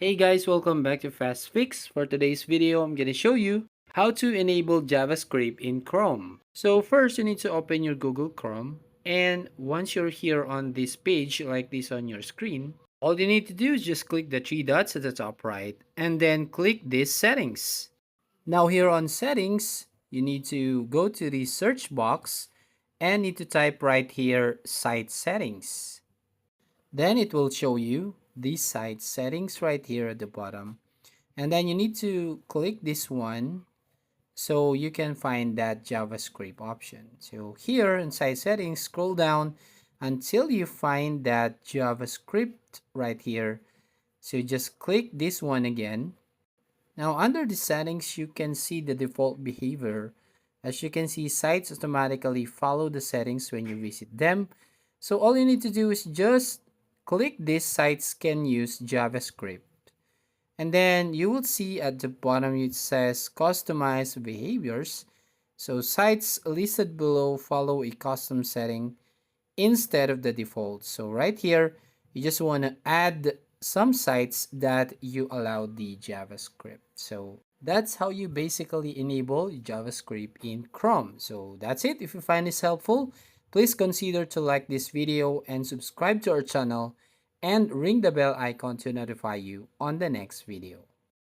Hey guys, welcome back to Fast Fix. For today's video, I'm going to show you how to enable JavaScript in Chrome. So first, you need to open your Google Chrome. And once you're here on this page, like this on your screen, all you need to do is just click the three dots at the top right and then click this settings. Now here on settings, you need to go to the search box and need to type right here site settings. Then it will show you these site settings right here at the bottom. And then you need to click this one so you can find that JavaScript option. So here in site settings, scroll down until you find that JavaScript right here. So just click this one again. Now under the settings, you can see the default behavior. As you can see, sites automatically follow the settings when you visit them. So all you need to do is just click this sites can use JavaScript. And then you will see at the bottom it says customize behaviors. So sites listed below follow a custom setting instead of the default. So right here, you just want to add some sites that you allow the JavaScript. So that's how you basically enable JavaScript in Chrome. So that's it. If you find this helpful, please consider to like this video and subscribe to our channel and ring the bell icon to notify you on the next video.